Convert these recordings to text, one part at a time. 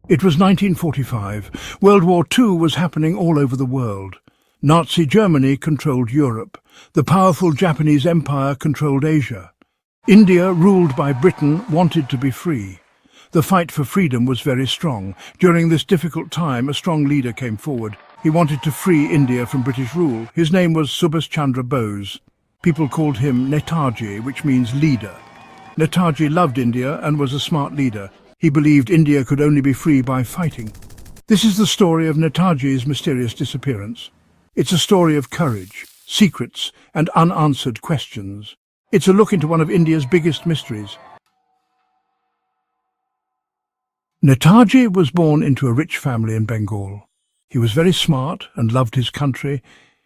It was 1945. World War II was happening all over the world. Nazi Germany controlled Europe. The powerful Japanese Empire controlled Asia. India, ruled by Britain, wanted to be free. The fight for freedom was very strong. During this difficult time, a strong leader came forward. He wanted to free India from British rule. His name was Subhas Chandra Bose. People called him Netaji, which means leader. Netaji loved India and was a smart leader. He believed India could only be free by fighting. This is the story of Netaji's mysterious disappearance. It's a story of courage, secrets, and unanswered questions. It's a look into one of India's biggest mysteries. Netaji was born into a rich family in Bengal. He was very smart and loved his country.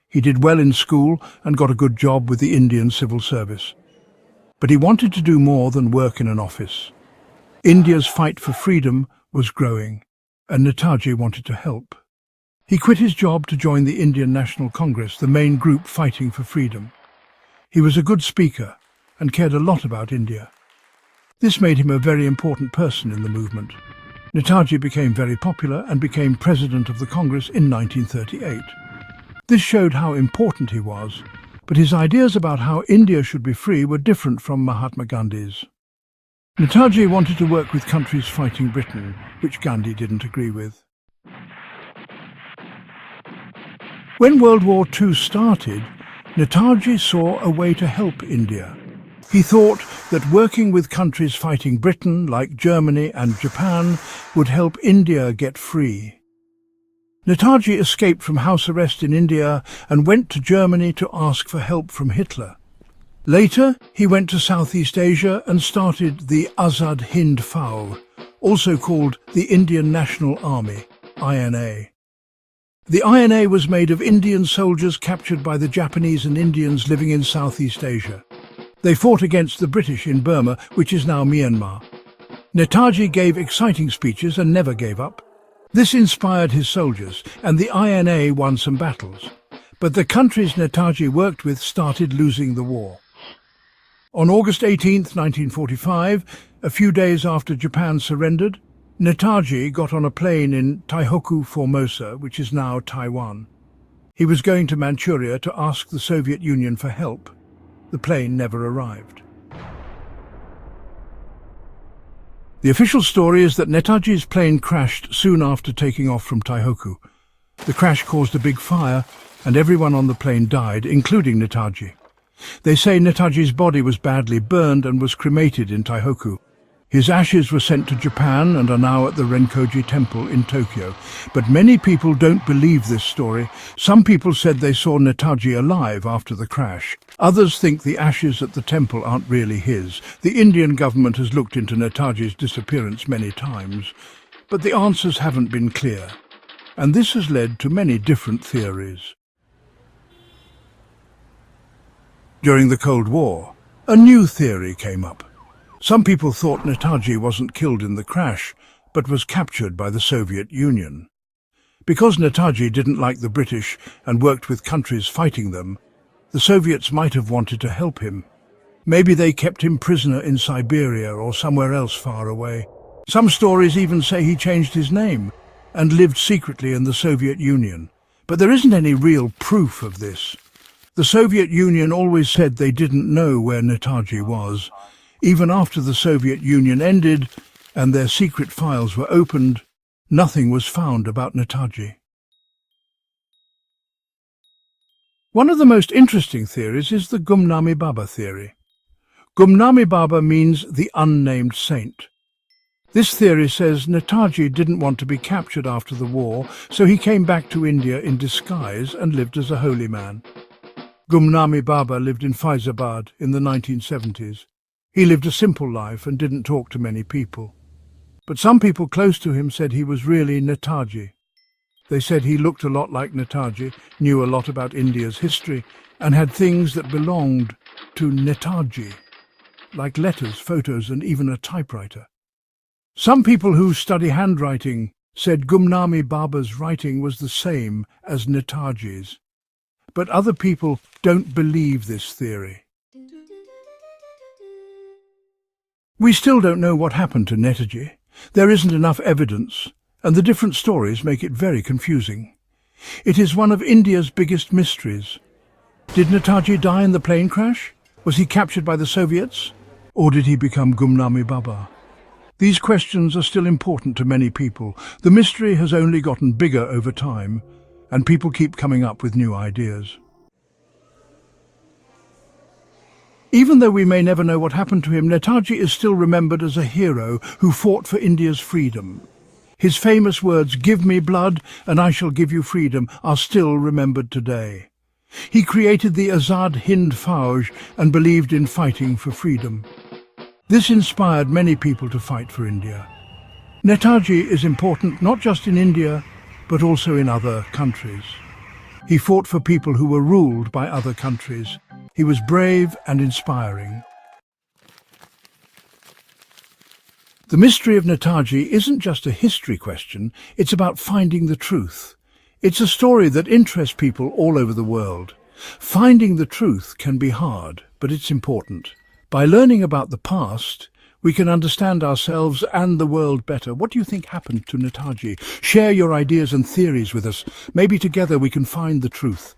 He did well in school and got a good job with the Indian civil service. But he wanted to do more than work in an office. India's fight for freedom was growing, and Netaji wanted to help. He quit his job to join the Indian National Congress, the main group fighting for freedom. He was a good speaker and cared a lot about India. This made him a very important person in the movement. Netaji became very popular and became president of the Congress in 1938. This showed how important he was, but his ideas about how India should be free were different from Mahatma Gandhi's. Netaji wanted to work with countries fighting Britain, which Gandhi didn't agree with. When World War II started, Netaji saw a way to help India. He thought that working with countries fighting Britain, like Germany and Japan, would help India get free. Netaji escaped from house arrest in India and went to Germany to ask for help from Hitler. Later, he went to Southeast Asia and started the Azad Hind Fauj, also called the Indian National Army, INA. The INA was made of Indian soldiers captured by the Japanese and Indians living in Southeast Asia. They fought against the British in Burma, which is now Myanmar. Netaji gave exciting speeches and never gave up. This inspired his soldiers, and the INA won some battles. But the countries Netaji worked with started losing the war. On August 18, 1945, a few days after Japan surrendered, Netaji got on a plane in Taihoku, Formosa, which is now Taiwan. He was going to Manchuria to ask the Soviet Union for help. The plane never arrived. The official story is that Netaji's plane crashed soon after taking off from Taihoku. The crash caused a big fire, and everyone on the plane died, including Netaji. They say Netaji's body was badly burned and was cremated in Taihoku. His ashes were sent to Japan and are now at the Renkoji Temple in Tokyo. But many people don't believe this story. Some people said they saw Netaji alive after the crash. Others think the ashes at the temple aren't really his. The Indian government has looked into Netaji's disappearance many times, but the answers haven't been clear. And this has led to many different theories. During the Cold War, a new theory came up. Some people thought Netaji wasn't killed in the crash, but was captured by the Soviet Union. Because Netaji didn't like the British and worked with countries fighting them, the Soviets might have wanted to help him. Maybe they kept him prisoner in Siberia or somewhere else far away. Some stories even say he changed his name and lived secretly in the Soviet Union. But there isn't any real proof of this. The Soviet Union always said they didn't know where Netaji was. Even after the Soviet Union ended and their secret files were opened, nothing was found about Netaji. One of the most interesting theories is the Gumnami Baba theory. Gumnami Baba means the unnamed saint. This theory says Netaji didn't want to be captured after the war, so he came back to India in disguise and lived as a holy man. Gumnami Baba lived in Faizabad in the 1970s. He lived a simple life and didn't talk to many people. But some people close to him said he was really Netaji. They said he looked a lot like Netaji, knew a lot about India's history, and had things that belonged to Netaji, like letters, photos, and even a typewriter. Some people who study handwriting said Gumnami Baba's writing was the same as Netaji's. But other people don't believe this theory. We still don't know what happened to Netaji. There isn't enough evidence, and the different stories make it very confusing. It is one of India's biggest mysteries. Did Netaji die in the plane crash? Was he captured by the Soviets? Or did he become Gumnami Baba? These questions are still important to many people. The mystery has only gotten bigger over time, and people keep coming up with new ideas. Even though we may never know what happened to him, Netaji is still remembered as a hero who fought for India's freedom. His famous words, "Give me blood and I shall give you freedom," are still remembered today. He created the Azad Hind Fauj and believed in fighting for freedom. This inspired many people to fight for India. Netaji is important not just in India, but also in other countries. He fought for people who were ruled by other countries. He was brave and inspiring. The mystery of Netaji isn't just a history question, it's about finding the truth. It's a story that interests people all over the world. Finding the truth can be hard, but it's important. By learning about the past, we can understand ourselves and the world better. What do you think happened to Netaji? Share your ideas and theories with us. Maybe together we can find the truth.